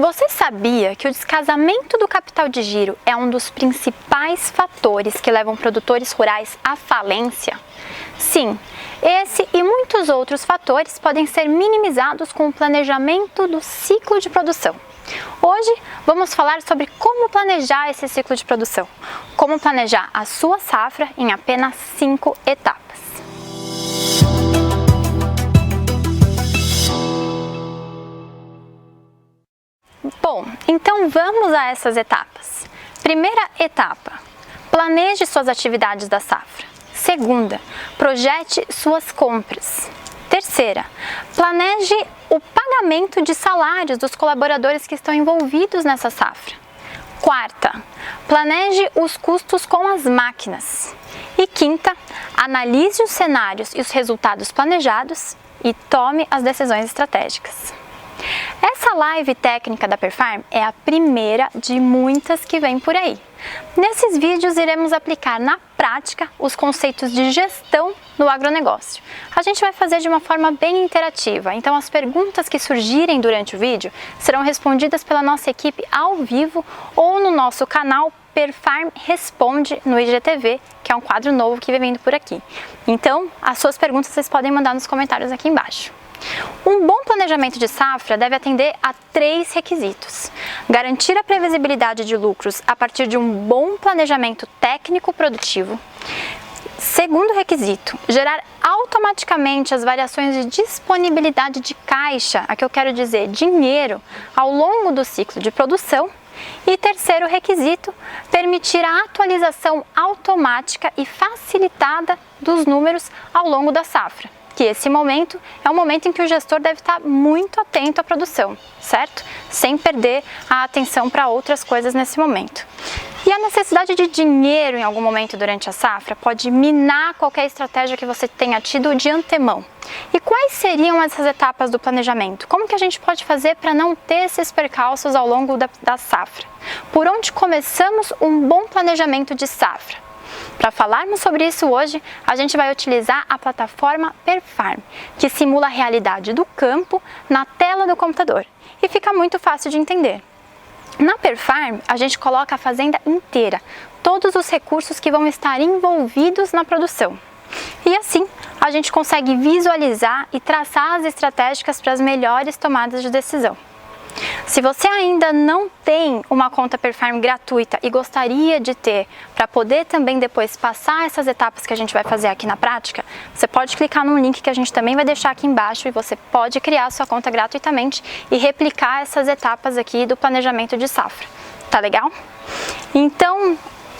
Você sabia que o descasamento do capital de giro é um dos principais fatores que levam produtores rurais à falência? Sim, esse e muitos outros fatores podem ser minimizados com o planejamento do ciclo de produção. Hoje vamos falar sobre como planejar esse ciclo de produção, como planejar a sua safra em apenas 5 etapas. Bom, então vamos a essas etapas. Primeira etapa: planeje suas atividades da safra. Segunda, projete suas compras. Terceira, planeje o pagamento de salários dos colaboradores que estão envolvidos nessa safra. Quarta, planeje os custos com as máquinas. E quinta, analise os cenários e os resultados planejados e tome as decisões estratégicas. Essa live técnica da Perfarm é a primeira de muitas que vem por aí. Nesses vídeos iremos aplicar na prática os conceitos de gestão no agronegócio. A gente vai fazer de uma forma bem interativa, então as perguntas que surgirem durante o vídeo serão respondidas pela nossa equipe ao vivo ou no nosso canal Perfarm Responde no IGTV, que é um quadro novo que vem vindo por aqui. Então, as suas perguntas vocês podem mandar nos comentários aqui embaixo. Um bom planejamento de safra deve atender a 3 requisitos: garantir a previsibilidade de lucros a partir de um bom planejamento técnico-produtivo. Segundo requisito, gerar automaticamente as variações de disponibilidade de caixa, aqui eu quero dizer dinheiro, ao longo do ciclo de produção. E terceiro requisito, permitir a atualização automática e facilitada dos números ao longo da safra. Que esse momento é um momento em que o gestor deve estar muito atento à produção, certo? Sem perder a atenção para outras coisas nesse momento. E a necessidade de dinheiro em algum momento durante a safra pode minar qualquer estratégia que você tenha tido de antemão. E quais seriam essas etapas do planejamento? Como que a gente pode fazer para não ter esses percalços ao longo da safra? Por onde começamos um bom planejamento de safra? Para falarmos sobre isso hoje, a gente vai utilizar a plataforma Perfarm, que simula a realidade do campo na tela do computador e fica muito fácil de entender. Na Perfarm, a gente coloca a fazenda inteira, todos os recursos que vão estar envolvidos na produção. E assim, a gente consegue visualizar e traçar as estratégias para as melhores tomadas de decisão. Se você ainda não tem uma conta Perfarm gratuita e gostaria de ter para poder também depois passar essas etapas que a gente vai fazer aqui na prática, você pode clicar no link que a gente também vai deixar aqui embaixo e você pode criar a sua conta gratuitamente e replicar essas etapas aqui do planejamento de safra. Tá legal? Então,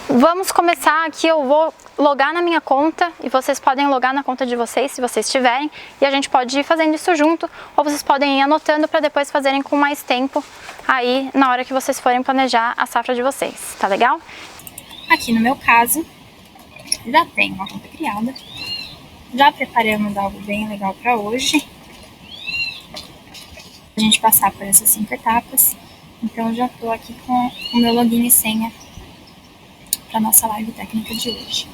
vamos começar aqui. Eu vou logar na minha conta e vocês podem logar na conta de vocês, se vocês tiverem, e a gente pode ir fazendo isso junto, ou vocês podem ir anotando para depois fazerem com mais tempo aí na hora que vocês forem planejar a safra de vocês, tá legal? Aqui no meu caso, já tenho uma conta criada, já preparamos algo bem legal para hoje, a gente passar por essas 5 etapas, então já estou aqui com o meu login e senha para nossa live técnica de hoje.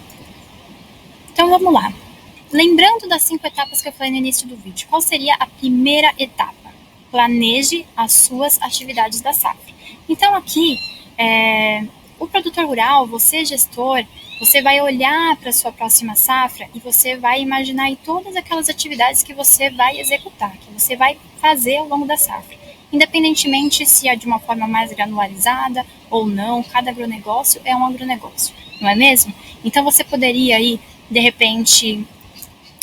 Então vamos lá. Lembrando das 5 etapas que eu falei no início do vídeo, qual seria a primeira etapa? Planeje as suas atividades da safra. Então aqui, o produtor rural, você gestor, você vai olhar para a sua próxima safra e você vai imaginar aí todas aquelas atividades que você vai executar, que você vai fazer ao longo da safra. Independentemente se é de uma forma mais granularizada ou não, cada agronegócio é um agronegócio, não é mesmo? Então você poderia aí, de repente,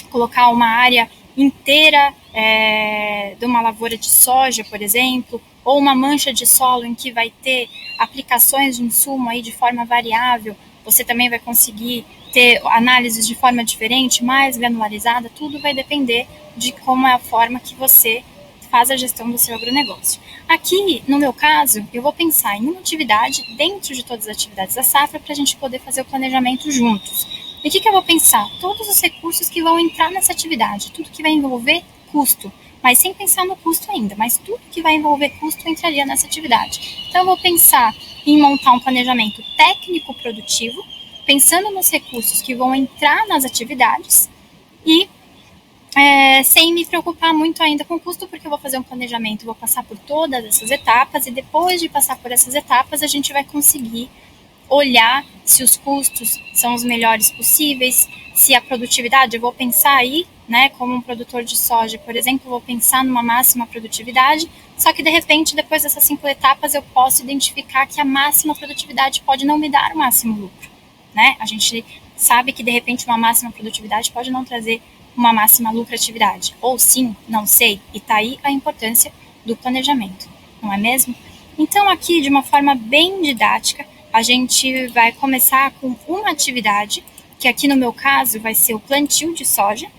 colocar uma área inteira de uma lavoura de soja, por exemplo, ou uma mancha de solo em que vai ter aplicações de insumo aí de forma variável. Você também vai conseguir ter análises de forma diferente, mais granularizada. Tudo vai depender de como é a forma que você faz a gestão do seu agronegócio. Aqui, no meu caso, eu vou pensar em uma atividade dentro de todas as atividades da safra para a gente poder fazer o planejamento juntos. E o que eu vou pensar? Todos os recursos que vão entrar nessa atividade, tudo que vai envolver custo, mas sem pensar no custo ainda, mas tudo que vai envolver custo entraria nessa atividade. Então eu vou pensar em montar um planejamento técnico-produtivo, pensando nos recursos que vão entrar nas atividades e sem me preocupar muito ainda com o custo, porque eu vou fazer um planejamento, vou passar por todas essas etapas, e depois de passar por essas etapas, a gente vai conseguir olhar se os custos são os melhores possíveis, se a produtividade, eu vou pensar aí, né, como um produtor de soja, por exemplo, vou pensar numa máxima produtividade, só que de repente, depois dessas 5 etapas, eu posso identificar que a máxima produtividade pode não me dar o máximo lucro, né? A gente sabe que de repente uma máxima produtividade pode não trazer uma máxima lucratividade, ou sim, não sei, e tá aí a importância do planejamento, não é mesmo? Então aqui, de uma forma bem didática, a gente vai começar com uma atividade, que aqui no meu caso vai ser o plantio de soja,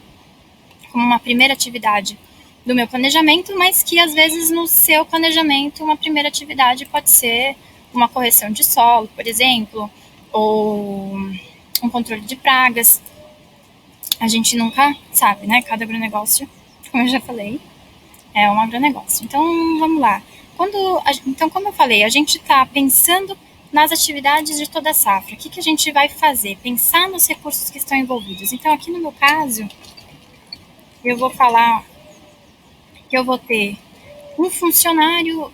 como uma primeira atividade do meu planejamento, mas que às vezes no seu planejamento uma primeira atividade pode ser uma correção de solo, por exemplo, ou um controle de pragas. A gente nunca sabe, né? Cada agronegócio, como eu já falei, é um agronegócio. Então, vamos lá. Então, como eu falei, a gente está pensando nas atividades de toda a safra. O que a gente vai fazer? Pensar nos recursos que estão envolvidos. Então, aqui no meu caso, eu vou falar que eu vou ter um funcionário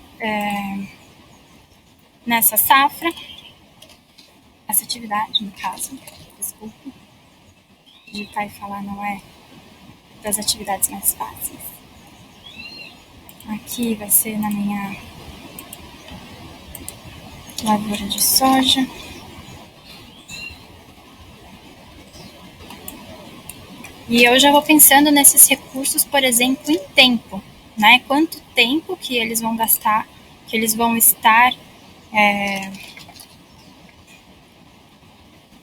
nessa safra, essa atividade, no caso, desculpa, digitar e falar não é das atividades mais fáceis. Aqui vai ser na minha lavoura de soja. E eu já vou pensando nesses recursos, por exemplo, em tempo, né? Quanto tempo que eles vão gastar, que eles vão estar...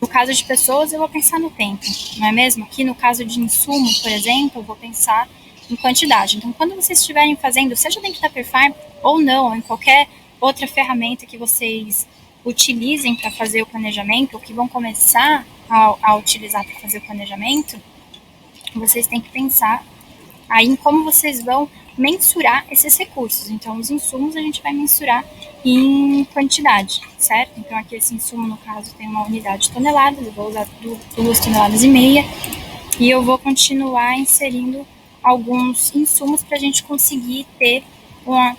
No caso de pessoas, eu vou pensar no tempo, não é mesmo? Aqui no caso de insumo, por exemplo, eu vou pensar em quantidade. Então, quando vocês estiverem fazendo, seja dentro da Perfarm ou não, ou em qualquer outra ferramenta que vocês utilizem para fazer o planejamento, ou que vão começar a utilizar para fazer o planejamento, vocês têm que pensar aí em como vocês vão mensurar esses recursos. Então, os insumos a gente vai mensurar em quantidade, certo? Então, aqui esse insumo, no caso, tem uma unidade de toneladas, eu vou usar 2,5 toneladas, e eu vou continuar inserindo alguns insumos para a gente conseguir ter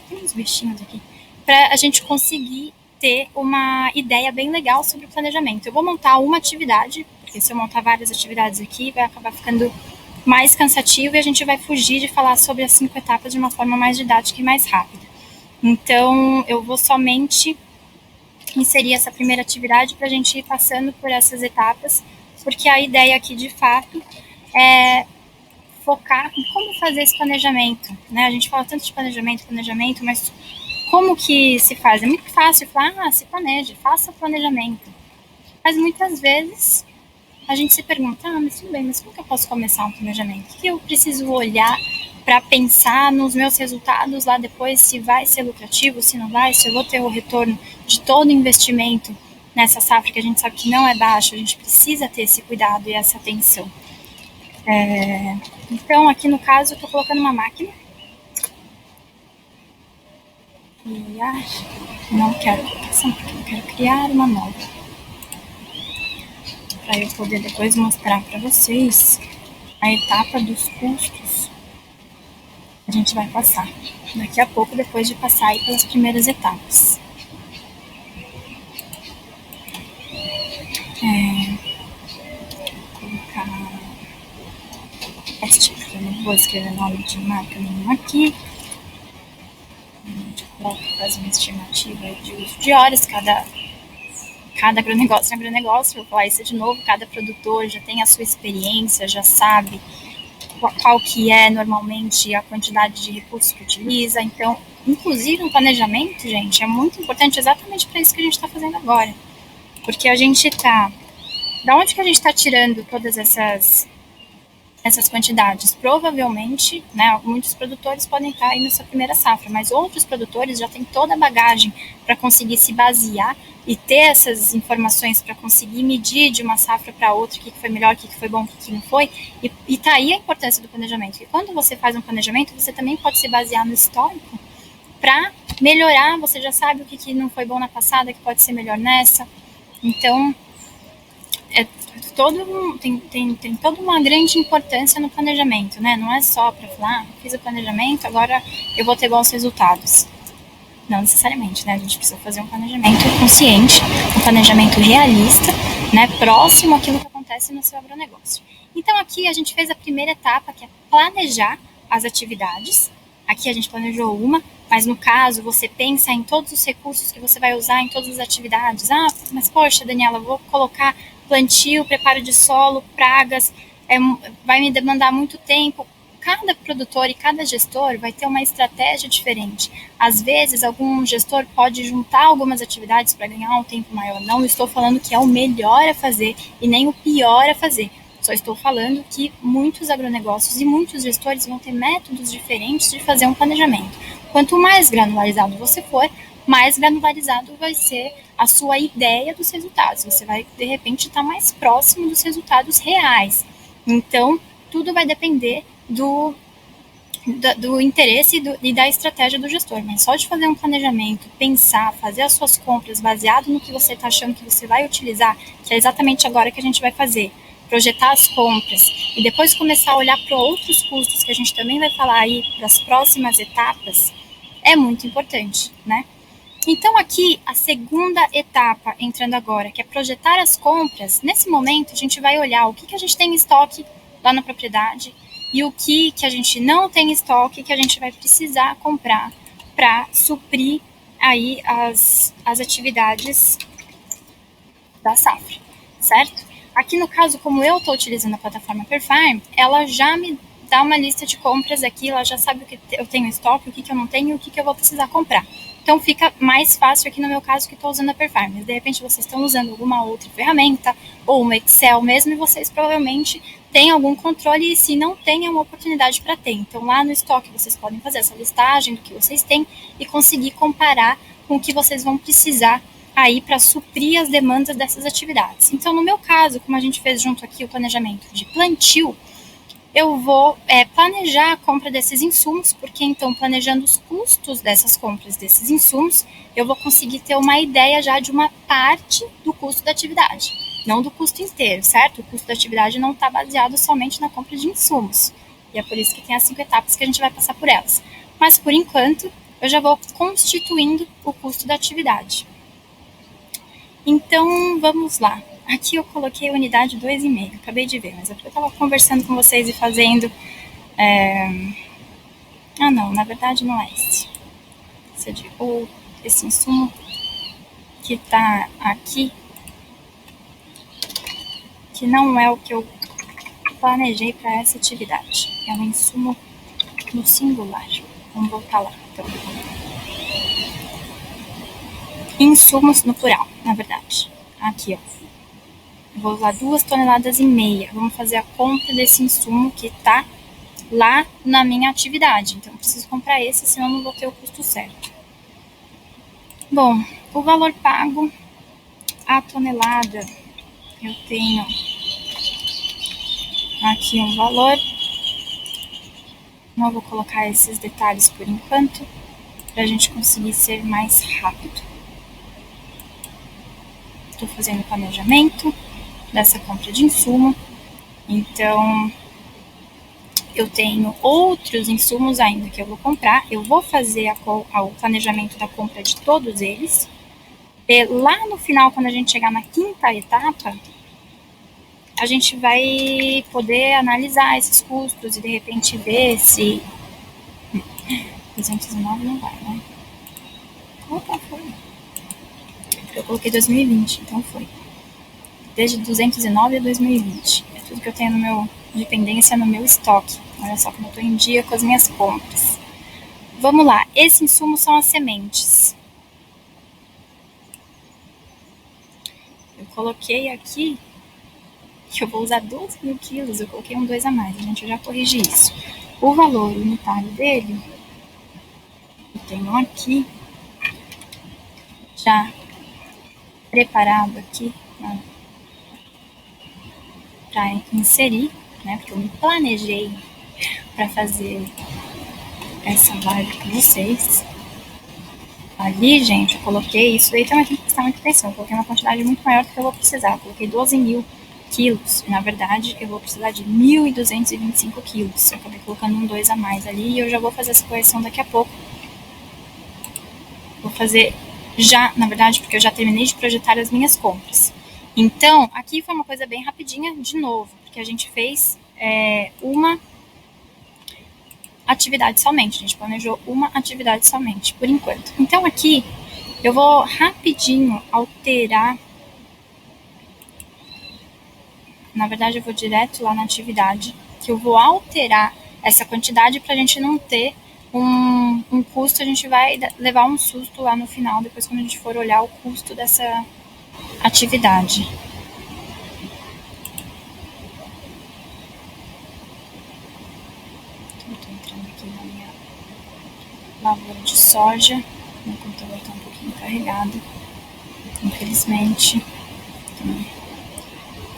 tem uns bichinhos aqui, para a gente conseguir ter uma ideia bem legal sobre o planejamento. Eu vou montar uma atividade, porque se eu montar várias atividades aqui, vai acabar ficando mais cansativo e a gente vai fugir de falar sobre as 5 etapas de uma forma mais didática e mais rápida. Então, eu vou somente inserir essa primeira atividade para a gente ir passando por essas etapas, porque a ideia aqui, de fato, é focar em como fazer esse planejamento, né? A gente fala tanto de planejamento, mas como que se faz? É muito fácil falar, se planeje, faça planejamento. Mas muitas vezes a gente se pergunta, mas tudo bem, mas como que eu posso começar um planejamento? O que eu preciso olhar para pensar nos meus resultados lá depois, se vai ser lucrativo, se não vai, se eu vou ter o retorno de todo o investimento nessa safra, que a gente sabe que não é baixo, a gente precisa ter esse cuidado e essa atenção. Então, aqui no caso, eu estou colocando uma máquina. E não quero colocar essa máquina, eu quero criar uma nova, para eu poder depois mostrar para vocês a etapa dos custos que a gente vai passar daqui a pouco, depois de passar aí pelas primeiras etapas. Vou colocar porque eu não vou escrever nome de marca nenhuma aqui. A gente coloca, faz uma estimativa de uso de horas, cada agronegócio é agronegócio, vou falar isso de novo, cada produtor já tem a sua experiência, já sabe qual que é normalmente a quantidade de recursos que utiliza. Então, inclusive um planejamento, gente, é muito importante exatamente para isso que a gente está fazendo agora. Porque a gente está... Da onde que a gente está tirando todas essas quantidades? Provavelmente, né, muitos produtores podem estar aí nessa primeira safra, mas outros produtores já têm toda a bagagem para conseguir se basear e ter essas informações para conseguir medir de uma safra para outra o que foi melhor, o que foi bom, o que não foi. E tá aí a importância do planejamento. E quando você faz um planejamento, você também pode se basear no histórico para melhorar. Você já sabe o que não foi bom na passada, que pode ser melhor nessa. Então, tem toda uma grande importância no planejamento, né? Não é só para falar, fiz o planejamento, agora eu vou ter bons resultados. Não necessariamente, né? A gente precisa fazer um planejamento consciente, um planejamento realista, né? Próximo àquilo que acontece no seu agronegócio. Então aqui a gente fez a primeira etapa, que é planejar as atividades. Aqui a gente planejou uma, mas no caso você pensa em todos os recursos que você vai usar em todas as atividades. Ah, mas poxa, Daniela, vou colocar plantio, preparo de solo, pragas, vai me demandar muito tempo. Cada produtor e cada gestor vai ter uma estratégia diferente. Às vezes, algum gestor pode juntar algumas atividades para ganhar um tempo maior. Não estou falando que é o melhor a fazer e nem o pior a fazer. Só estou falando que muitos agronegócios e muitos gestores vão ter métodos diferentes de fazer um planejamento. Quanto mais granularizado você for, mais granularizado vai ser a sua ideia dos resultados. Você vai, de repente, estar mais próximo dos resultados reais. Então, tudo vai depender do interesse e da estratégia do gestor, mas só de fazer um planejamento, pensar, fazer as suas compras baseado no que você está achando que você vai utilizar, que é exatamente agora que a gente vai fazer, projetar as compras e depois começar a olhar para outros custos que a gente também vai falar aí para as próximas etapas, é muito importante, né? Então aqui a segunda etapa entrando agora, que é projetar as compras. Nesse momento a gente vai olhar o que a gente tem em estoque lá na propriedade e o que a gente não tem em estoque que a gente vai precisar comprar para suprir aí as atividades da safra, certo? Aqui no caso, como eu estou utilizando a plataforma Perfarm, ela já me dá uma lista de compras aqui, ela já sabe o que eu tenho em estoque, o que eu não tenho e o que eu vou precisar comprar. Então fica mais fácil aqui no meu caso que estou usando a Perfarm. Mas de repente vocês estão usando alguma outra ferramenta ou um Excel mesmo e vocês provavelmente têm algum controle e se não tem é uma oportunidade para ter. Então lá no estoque vocês podem fazer essa listagem do que vocês têm e conseguir comparar com o que vocês vão precisar aí para suprir as demandas dessas atividades. Então no meu caso, como a gente fez junto aqui o planejamento de plantio, eu vou planejar a compra desses insumos, porque então planejando os custos dessas compras desses insumos, eu vou conseguir ter uma ideia já de uma parte do custo da atividade, não do custo inteiro, certo? O custo da atividade não está baseado somente na compra de insumos, e é por isso que tem as 5 etapas que a gente vai passar por elas. Mas por enquanto, eu já vou constituindo o custo da atividade. Então, vamos lá. Aqui eu coloquei a unidade 2,5, acabei de ver, mas eu estava conversando com vocês e fazendo... Ah, não, na verdade não é esse. Esse é de esse insumo que está aqui, que não é o que eu planejei para essa atividade. É um insumo no singular. Vamos voltar lá, então. Insumos no plural, na verdade. Aqui, ó. Vou usar 2,5 toneladas. Vamos fazer a compra desse insumo que está lá na minha atividade. Então, eu preciso comprar esse, senão não vou ter o custo certo. Bom, o valor pago a tonelada, eu tenho aqui um valor. Não vou colocar esses detalhes por enquanto, para a gente conseguir ser mais rápido. Estou fazendo o planejamento dessa compra de insumo, então eu tenho outros insumos ainda que eu vou comprar, eu vou fazer o planejamento da compra de todos eles, e lá no final, quando a gente chegar na 5ª etapa, a gente vai poder analisar esses custos e de repente ver se 219 não vai, né? Opa, foi. Eu coloquei 2020, então foi. Desde 209 a 2020. É tudo que eu tenho no meu dependência no meu estoque. Olha só como eu estou em dia com as minhas compras. Vamos lá. Esse insumo são as sementes. Eu coloquei aqui que eu vou usar 12.000 quilos. Eu coloquei um 2 a mais. A gente já corrigi isso. O valor unitário dele, eu tenho aqui já preparado aqui para inserir, né? Porque eu me planejei para fazer essa live com vocês. Ali, gente, eu coloquei isso daí também tem que prestar muita atenção. Eu coloquei uma quantidade muito maior do que eu vou precisar. Eu coloquei 12.000 quilos. Na verdade, eu vou precisar de 1.225 quilos. Eu acabei colocando um 2 a mais ali e eu já vou fazer essa correção daqui a pouco. Vou fazer já, na verdade, porque eu já terminei de projetar as minhas compras. Então, aqui foi uma coisa bem rapidinha, de novo, porque a gente fez uma atividade somente. A gente planejou uma atividade somente, por enquanto. Então, aqui, eu vou rapidinho alterar. Na verdade, eu vou direto lá na atividade, que eu vou alterar essa quantidade para a gente não ter um custo. A gente vai levar um susto lá no final, depois quando a gente for olhar o custo dessa atividade. Estou entrando aqui na minha lavoura de soja. Meu computador está um pouquinho carregado, infelizmente.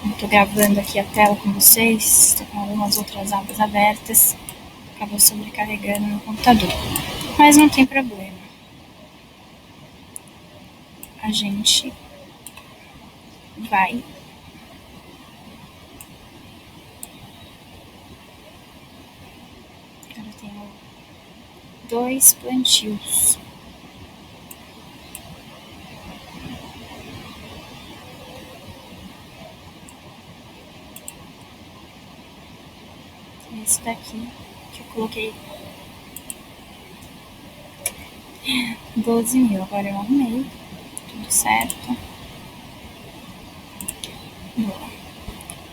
Estou gravando aqui a tela com vocês, estou com algumas outras abas abertas, acabou sobrecarregando no computador. Mas não tem problema. A gente vai agora eu tenho 2 plantios. Esse daqui que eu coloquei 12 mil. Agora eu arrumei, tudo certo. Boa.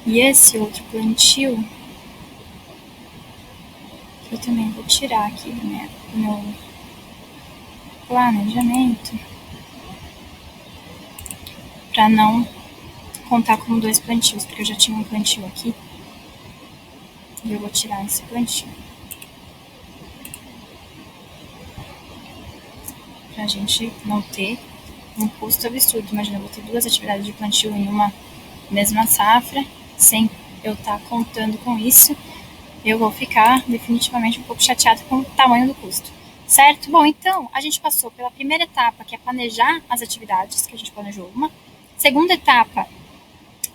E esse outro plantio eu também vou tirar aqui do meu planejamento para não contar como 2 plantios, porque eu já tinha um plantio aqui e eu vou tirar esse plantio pra gente não ter um custo absurdo. Imagina, eu vou ter 2 atividades de plantio em uma mesma safra, sem eu estar contando com isso. Eu vou ficar definitivamente um pouco chateada com o tamanho do custo, certo? Bom, então, a gente passou pela primeira etapa, que é planejar as atividades, que a gente planejou uma. Segunda etapa,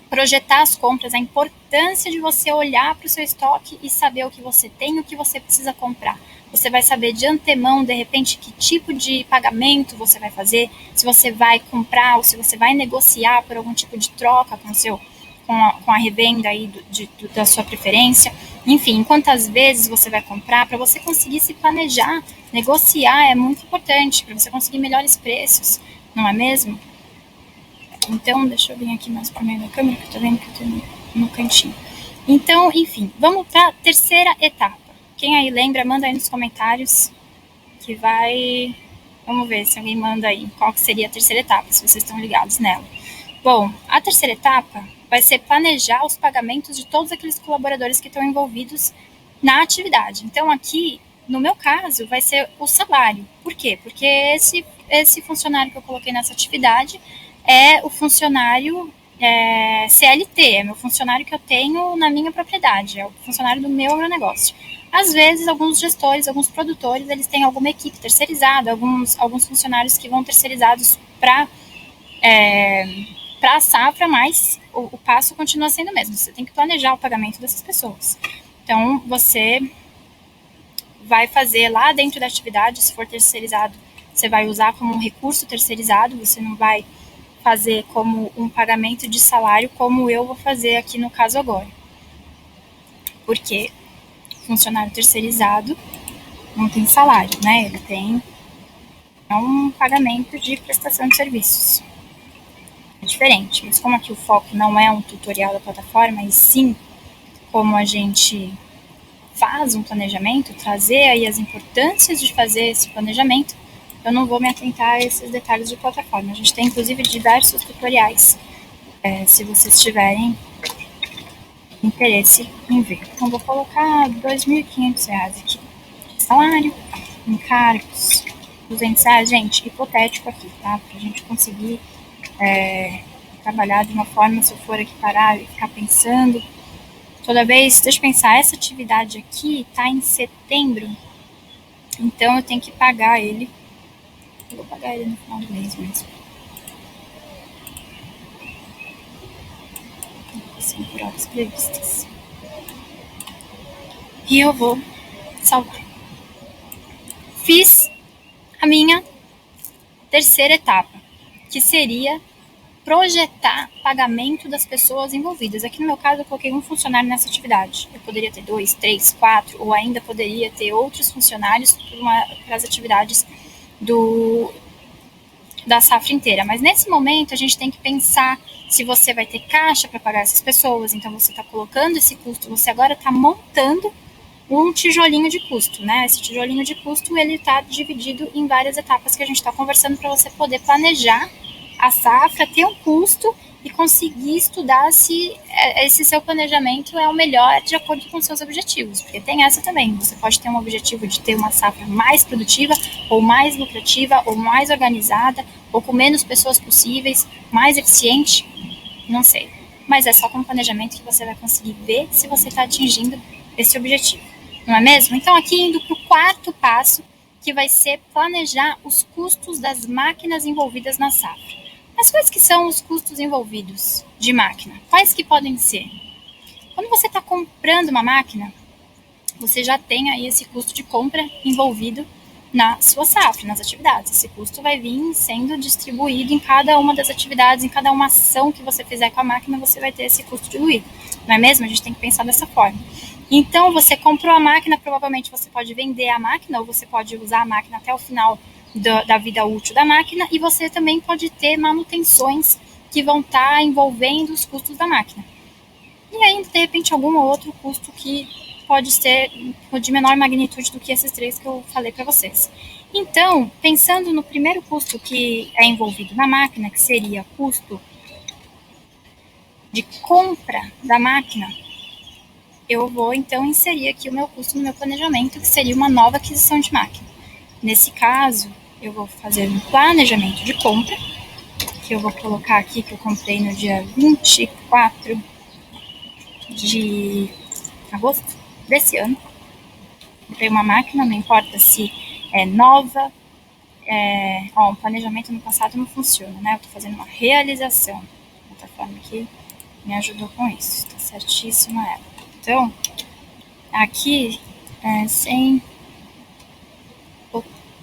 projetar as compras, a importância de você olhar para o seu estoque e saber o que você tem e o que você precisa comprar. Você vai saber de antemão, de repente, que tipo de pagamento você vai fazer, se você vai comprar ou se você vai negociar por algum tipo de troca com a revenda aí da sua preferência. Enfim, quantas vezes você vai comprar, para você conseguir se planejar. Negociar é muito importante, para você conseguir melhores preços, não é mesmo? Então, deixa eu vir aqui mais para o meio da câmera, que eu tô vendo que eu tô no cantinho. Então, enfim, vamos para a terceira etapa. Quem aí lembra, manda aí nos comentários que vai... Vamos ver se alguém manda aí qual que seria a terceira etapa, se vocês estão ligados nela. Bom, a terceira etapa vai ser planejar os pagamentos de todos aqueles colaboradores que estão envolvidos na atividade. Então, aqui, no meu caso, vai ser o salário. Por quê? Porque esse funcionário que eu coloquei nessa atividade é o funcionário CLT, é meu funcionário que eu tenho na minha propriedade, é o funcionário do meu agronegócio. Às vezes, alguns gestores, alguns produtores, eles têm alguma equipe terceirizada, alguns funcionários que vão terceirizados para a safra, mas o passo continua sendo o mesmo. Você tem que planejar o pagamento dessas pessoas. Então, você vai fazer lá dentro da atividade, se for terceirizado, você vai usar como um recurso terceirizado, você não vai fazer como um pagamento de salário, como eu vou fazer aqui no caso agora. Porque funcionário terceirizado não tem salário, né? Ele tem um pagamento de prestação de serviços. É diferente, mas como aqui o foco não é um tutorial da plataforma, e sim como a gente faz um planejamento, trazer aí as importâncias de fazer esse planejamento, eu não vou me atentar a esses detalhes de plataforma. A gente tem, inclusive, diversos tutoriais, se vocês tiverem interesse em ver. Então, vou colocar R$ 2.500 aqui de salário, encargos, R$ 200, gente, hipotético aqui, tá? Pra gente conseguir trabalhar de uma forma, se eu for aqui parar e ficar pensando, toda vez, deixa eu pensar, essa atividade aqui tá em setembro, então eu tenho que pagar ele, eu vou pagar ele no final do mês mesmo. 100 por horas previstas. E eu vou salvar. Fiz a minha terceira etapa, que seria projetar pagamento das pessoas envolvidas. Aqui no meu caso eu coloquei um funcionário nessa atividade. Eu poderia ter 2, 3, 4, ou ainda poderia ter outros funcionários para as atividades da safra inteira. Mas nesse momento a gente tem que pensar se você vai ter caixa para pagar essas pessoas. Então você está colocando esse custo, você agora está montando um tijolinho de custo, né? Esse tijolinho de custo, ele está dividido em várias etapas que a gente está conversando para você poder planejar a safra, ter um custo e conseguir estudar se esse seu planejamento é o melhor de acordo com seus objetivos, porque tem essa também, você pode ter um objetivo de ter uma safra mais produtiva, ou mais lucrativa, ou mais organizada, ou com menos pessoas possíveis, mais eficiente, não sei, mas é só com o planejamento que você vai conseguir ver se você está atingindo esse objetivo, não é mesmo? Então aqui indo para o quarto passo, que vai ser planejar os custos das máquinas envolvidas na safra. Mas quais que são os custos envolvidos de máquina? Quais que podem ser? Quando você está comprando uma máquina, você já tem aí esse custo de compra envolvido na sua safra, nas atividades. Esse custo vai vir sendo distribuído em cada uma das atividades, em cada uma ação que você fizer com a máquina, você vai ter esse custo diluído. Não é mesmo? A gente tem que pensar dessa forma. Então, você comprou a máquina, provavelmente você pode vender a máquina, ou você pode usar a máquina até o final da vida útil da máquina, e você também pode ter manutenções que vão estar envolvendo os custos da máquina. E ainda, de repente, algum outro custo que pode ser de menor magnitude do que esses três que eu falei para vocês. Então, pensando no primeiro custo que é envolvido na máquina, que seria custo de compra da máquina, eu vou então inserir aqui o meu custo no meu planejamento, que seria uma nova aquisição de máquina. Nesse caso, eu vou fazer um planejamento de compra, que eu vou colocar aqui que eu comprei no dia 24 de agosto desse ano. Comprei uma máquina, não importa se é nova. Um planejamento no passado não funciona, né? Eu tô fazendo uma realização. A plataforma aqui me ajudou com isso, tá certíssima ela. Então, aqui, sem...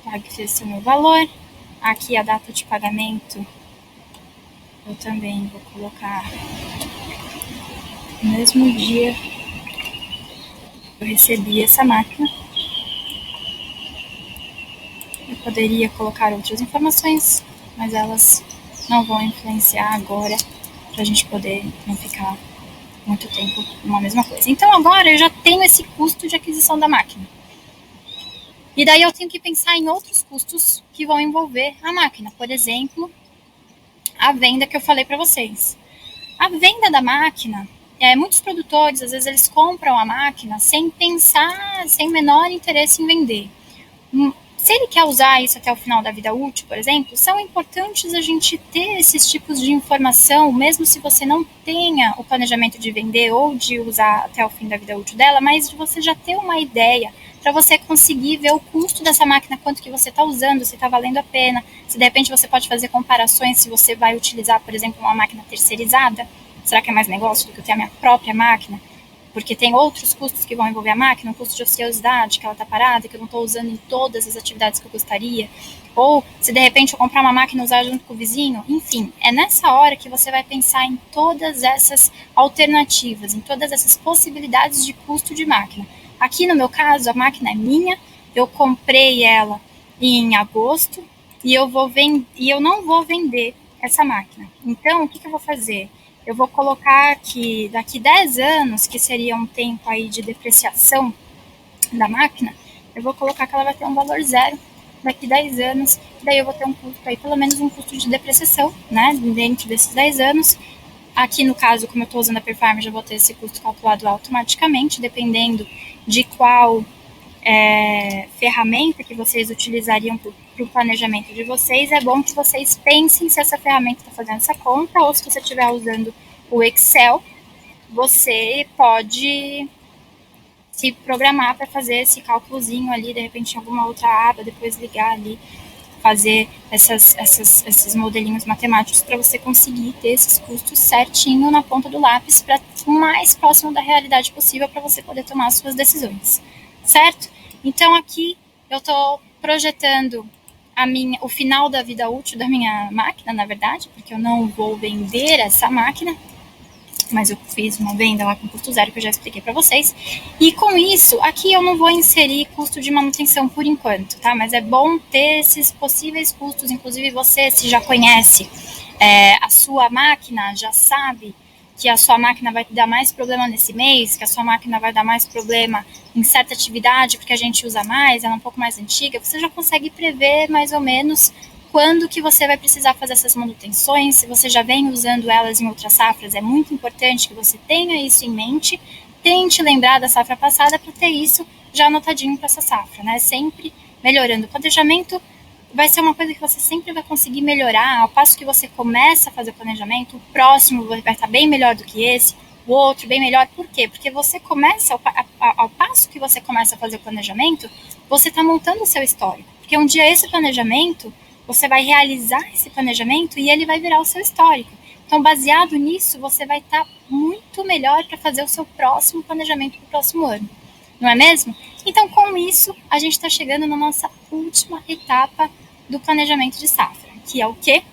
Aqui esse é o meu valor. Aqui a data de pagamento, eu também vou colocar no mesmo dia que eu recebi essa máquina. Eu poderia colocar outras informações, mas elas não vão influenciar agora, para a gente poder não ficar muito tempo numa mesma coisa. Então agora eu já tenho esse custo de aquisição da máquina. E daí eu tenho que pensar em outros custos que vão envolver a máquina. Por exemplo, a venda que eu falei para vocês. A venda da máquina, muitos produtores, às vezes eles compram a máquina sem pensar, sem menor interesse em vender. Se ele quer usar isso até o final da vida útil, por exemplo, são importantes a gente ter esses tipos de informação, mesmo se você não tenha o planejamento de vender ou de usar até o fim da vida útil dela, mas de você já ter uma ideia para você conseguir ver o custo dessa máquina, quanto que você está usando, se está valendo a pena, se de repente você pode fazer comparações, se você vai utilizar, por exemplo, uma máquina terceirizada, será que é mais negócio do que eu ter a minha própria máquina? Porque tem outros custos que vão envolver a máquina, um custo de ociosidade, que ela está parada, que eu não estou usando em todas as atividades que eu gostaria, ou se de repente eu comprar uma máquina e usar junto com o vizinho, enfim, é nessa hora que você vai pensar em todas essas alternativas, em todas essas possibilidades de custo de máquina. Aqui no meu caso, a máquina é minha, eu comprei ela em agosto e eu não vou vender essa máquina. Então, o que eu vou fazer? Eu vou colocar que daqui 10 anos, que seria um tempo aí de depreciação da máquina, eu vou colocar que ela vai ter um valor zero daqui 10 anos, daí eu vou ter um custo aí, pelo menos um custo de depreciação, né, dentro desses 10 anos. Aqui no caso, como eu estou usando a Perfarm, já vou ter esse custo calculado automaticamente, dependendo de qual ferramenta que vocês utilizariam para o planejamento de vocês. É bom que vocês pensem se essa ferramenta está fazendo essa conta, ou se você estiver usando o Excel, você pode se programar para fazer esse cálculozinho ali, de repente em alguma outra aba, depois ligar ali fazer esses modelinhos matemáticos para você conseguir ter esses custos certinho na ponta do lápis, para o mais próximo da realidade possível, para você poder tomar as suas decisões, certo? Então aqui eu estou projetando o final da vida útil da minha máquina, na verdade, porque eu não vou vender essa máquina, mas eu fiz uma venda lá com custo zero, que eu já expliquei para vocês. E com isso, aqui eu não vou inserir custo de manutenção por enquanto, tá? Mas é bom ter esses possíveis custos, inclusive você, se já conhece a sua máquina, já sabe que a sua máquina vai dar mais problema nesse mês, que a sua máquina vai dar mais problema em certa atividade, porque a gente usa mais, ela é um pouco mais antiga, você já consegue prever mais ou menos quando que você vai precisar fazer essas manutenções. Se você já vem usando elas em outras safras, é muito importante que você tenha isso em mente, tente lembrar da safra passada para ter isso já anotadinho para essa safra, né? Sempre melhorando o planejamento, vai ser uma coisa que você sempre vai conseguir melhorar. Ao passo que você começa a fazer o planejamento, o próximo vai estar bem melhor do que esse, o outro bem melhor. Por quê? Porque você começa, ao passo que você começa a fazer o planejamento, você está montando o seu histórico. Porque um dia esse planejamento, você vai realizar esse planejamento e ele vai virar o seu histórico. Então, baseado nisso, você vai estar muito melhor para fazer o seu próximo planejamento para o próximo ano. Não é mesmo? Então, com isso, a gente está chegando na nossa última etapa do planejamento de safra, que é o quê?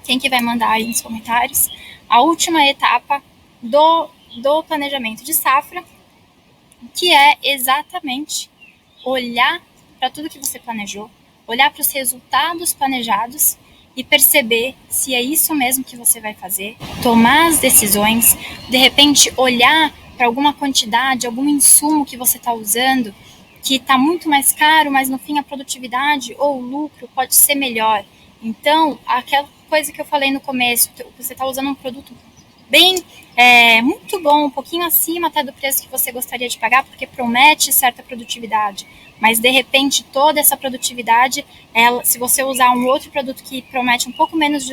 Quem que vai mandar aí nos comentários? A última etapa do planejamento de safra, que é exatamente olhar para tudo que você planejou, olhar para os resultados planejados e perceber se é isso mesmo que você vai fazer, tomar as decisões, de repente olhar para alguma quantidade, algum insumo que você está usando, que está muito mais caro, mas no fim a produtividade ou o lucro pode ser melhor. Então, aquela coisa que eu falei no começo, você está usando um produto bem, muito bom, um pouquinho acima até do preço que você gostaria de pagar, porque promete certa produtividade, mas de repente toda essa produtividade, se você usar um outro produto que promete um pouco menos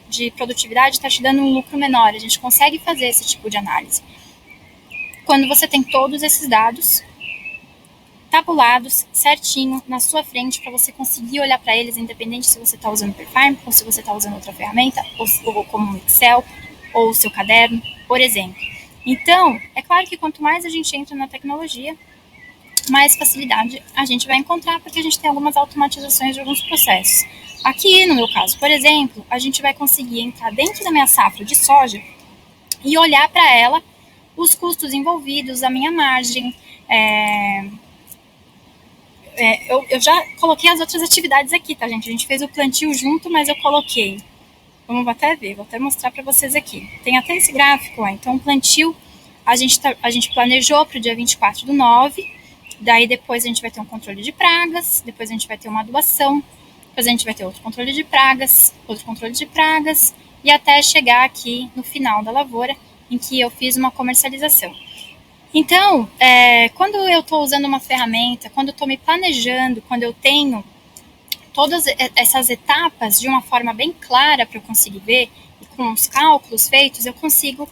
de produtividade, está te dando um lucro menor. A gente consegue fazer esse tipo de análise quando você tem todos esses dados tabulados certinho na sua frente, para você conseguir olhar para eles, independente se você está usando o Perfarm ou se você está usando outra ferramenta, ou como o Excel, ou o seu caderno, por exemplo. Então, é claro que quanto mais a gente entra na tecnologia, mais facilidade a gente vai encontrar, porque a gente tem algumas automatizações de alguns processos. Aqui, no meu caso, por exemplo, a gente vai conseguir entrar dentro da minha safra de soja e olhar para ela os custos envolvidos, a minha margem. Eu já coloquei as outras atividades aqui, tá, gente? A gente fez o plantio junto, mas eu coloquei. Vamos até ver, vou até mostrar para vocês aqui. Tem até esse gráfico, ó. Então, o plantio, a gente planejou para o dia 24/9, daí depois a gente vai ter um controle de pragas, depois a gente vai ter uma adubação, depois a gente vai ter outro controle de pragas, e até chegar aqui no final da lavoura, em que eu fiz uma comercialização. Então, quando eu estou usando uma ferramenta, quando eu estou me planejando, quando eu tenho todas essas etapas de uma forma bem clara para eu conseguir ver, e com os cálculos feitos, eu consigo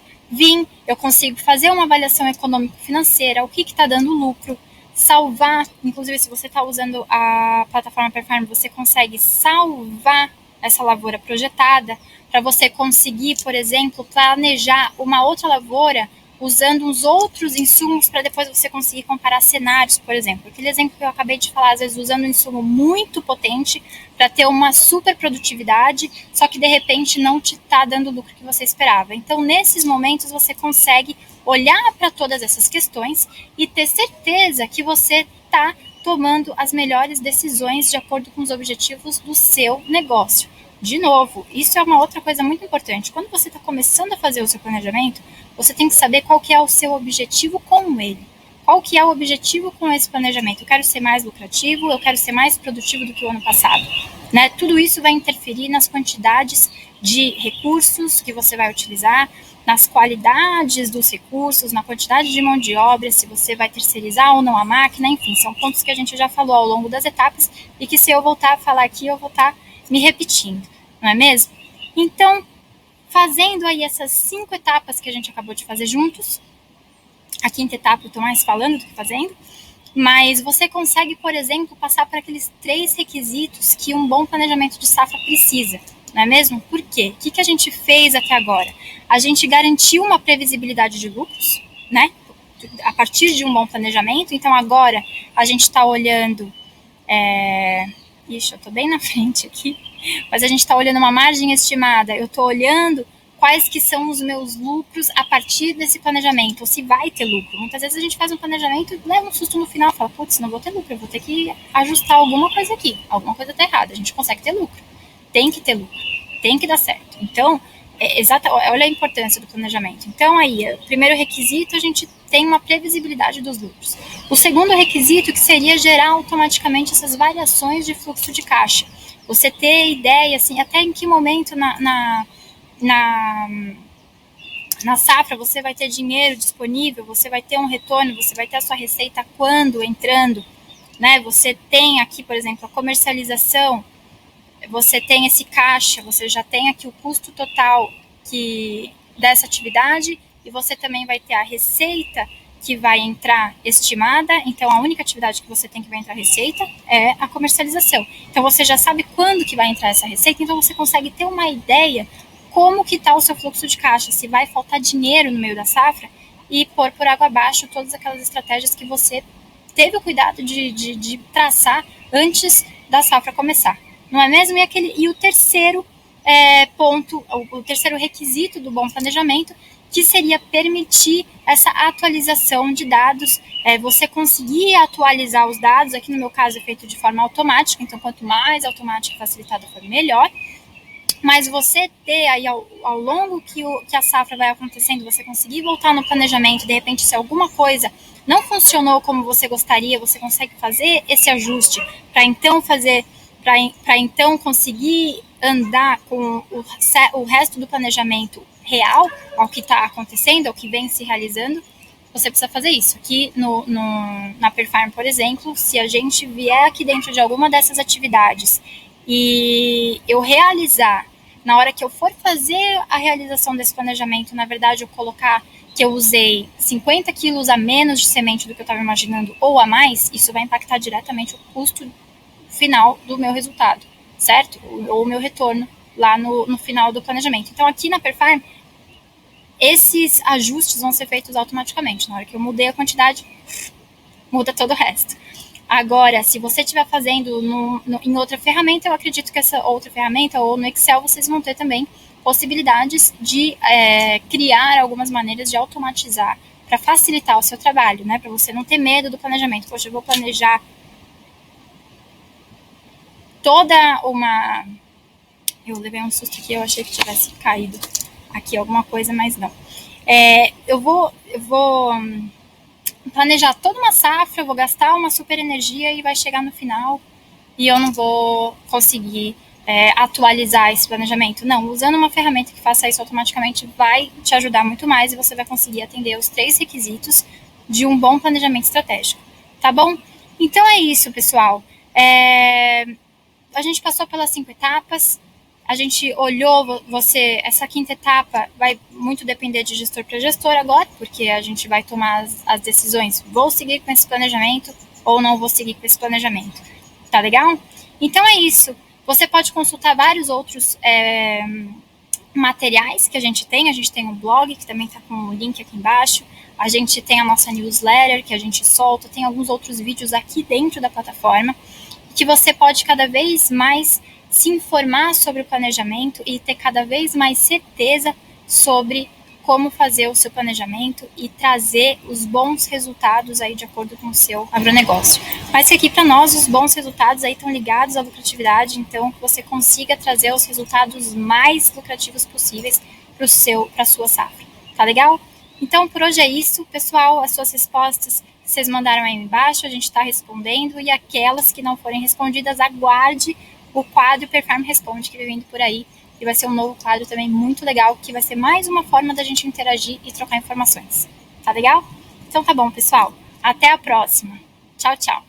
fazer uma avaliação econômico-financeira, o que está dando lucro, salvar, inclusive se você está usando a plataforma Perfarm, você consegue salvar essa lavoura projetada, para você conseguir, por exemplo, planejar uma outra lavoura usando uns outros insumos, para depois você conseguir comparar cenários, por exemplo. Aquele exemplo que eu acabei de falar, às vezes usando um insumo muito potente para ter uma super produtividade, só que de repente não te está dando o lucro que você esperava. Então, nesses momentos, você consegue olhar para todas essas questões e ter certeza que você está tomando as melhores decisões de acordo com os objetivos do seu negócio. De novo, isso é uma outra coisa muito importante. Quando você está começando a fazer o seu planejamento, você tem que saber qual que é o seu objetivo com ele. Qual que é o objetivo com esse planejamento? Eu quero ser mais lucrativo, eu quero ser mais produtivo do que o ano passado. Né? Tudo isso vai interferir nas quantidades de recursos que você vai utilizar, nas qualidades dos recursos, na quantidade de mão de obra, se você vai terceirizar ou não a máquina, enfim, são pontos que a gente já falou ao longo das etapas e que se eu voltar a falar aqui, eu vou estar me repetindo, não é mesmo? Então, fazendo aí essas 5 etapas que a gente acabou de fazer juntos, a 5ª etapa eu estou mais falando do que fazendo, Mas você consegue, por exemplo, passar por aqueles 3 requisitos que um bom planejamento de safra precisa, não é mesmo? Por quê? O que a gente fez até agora? A gente garantiu uma previsibilidade de lucros, né? A partir de um bom planejamento. Então, agora a gente está olhando... Ixi, eu estou bem na frente aqui. Mas a gente está olhando uma margem estimada. Eu estou olhando quais que são os meus lucros a partir desse planejamento, ou se vai ter lucro. Muitas vezes a gente faz um planejamento e leva um susto no final, fala, putz, não vou ter lucro, eu vou ter que ajustar alguma coisa aqui, alguma coisa está errada. A gente consegue ter lucro, tem que ter lucro, tem que dar certo. Então, olha a importância do planejamento. Então, aí, o primeiro requisito, a gente tem uma previsibilidade dos lucros. O segundo requisito, que seria gerar automaticamente essas variações de fluxo de caixa. Você ter ideia, assim, até em que momento na safra você vai ter dinheiro disponível, você vai ter um retorno, você vai ter a sua receita quando entrando, né? Você tem aqui, por exemplo, a comercialização, você tem esse caixa, você já tem aqui o custo total dessa atividade e você também vai ter a receita que vai entrar estimada. Então, a única atividade que você tem que vai entrar receita é a comercialização. Então, você já sabe quando que vai entrar essa receita, então você consegue ter uma ideia como que está o seu fluxo de caixa, se vai faltar dinheiro no meio da safra e pôr por água abaixo todas aquelas estratégias que você teve o cuidado de traçar antes da safra começar. Não é mesmo? E o terceiro ponto, o terceiro requisito do bom planejamento, que seria permitir essa atualização de dados, você conseguir atualizar os dados, aqui no meu caso é feito de forma automática, então quanto mais automática e facilitada for, melhor. Mas você ter aí ao longo que a safra vai acontecendo, você conseguir voltar no planejamento, de repente se alguma coisa não funcionou como você gostaria, você consegue fazer esse ajuste para então conseguir andar com o resto do planejamento real ao que está acontecendo, ao que vem se realizando. Você precisa fazer isso. Aqui na Perfarm, por exemplo, se a gente vier aqui dentro de alguma dessas atividades e eu realizar, na hora que eu for fazer a realização desse planejamento, na verdade eu colocar que eu usei 50 quilos a menos de semente do que eu estava imaginando ou a mais, isso vai impactar diretamente o custo final do meu resultado, certo? Ou o meu retorno lá no final do planejamento. Então aqui na Perfarm, esses ajustes vão ser feitos automaticamente. Na hora que eu mudei a quantidade, muda todo o resto. Agora, se você estiver fazendo em outra ferramenta, eu acredito que essa outra ferramenta, ou no Excel, vocês vão ter também possibilidades de criar algumas maneiras de automatizar para facilitar o seu trabalho, né? Para você não ter medo do planejamento. Poxa, eu vou planejar toda uma... Eu levei um susto aqui, eu achei que tivesse caído aqui alguma coisa, mas não. Eu vou planejar toda uma safra, eu vou gastar uma super energia e vai chegar no final e eu não vou conseguir atualizar esse planejamento. Não, usando uma ferramenta que faça isso automaticamente vai te ajudar muito mais e você vai conseguir atender os 3 requisitos de um bom planejamento estratégico, tá bom? Então é isso, pessoal. A gente passou pelas 5 etapas, a gente olhou essa 5ª etapa vai muito depender de gestor para gestor agora, porque a gente vai tomar as decisões, vou seguir com esse planejamento ou não vou seguir com esse planejamento, tá legal? Então é isso, você pode consultar vários outros materiais que a gente tem um blog, que também está com o link aqui embaixo, a gente tem a nossa newsletter, que a gente solta, tem alguns outros vídeos aqui dentro da plataforma, que você pode cada vez mais se informar sobre o planejamento e ter cada vez mais certeza sobre como fazer o seu planejamento e trazer os bons resultados aí de acordo com o seu agronegócio. Mas que aqui para nós os bons resultados aí estão ligados à lucratividade, então que você consiga trazer os resultados mais lucrativos possíveis para a sua safra. Tá legal? Então por hoje é isso, pessoal. As suas respostas vocês mandaram aí embaixo, a gente está respondendo, e aquelas que não forem respondidas, aguarde o quadro Perfarm Responde, que vai vindo por aí, e vai ser um novo quadro também muito legal, que vai ser mais uma forma da gente interagir e trocar informações. Tá legal? Então tá bom, pessoal. Até a próxima. Tchau, tchau.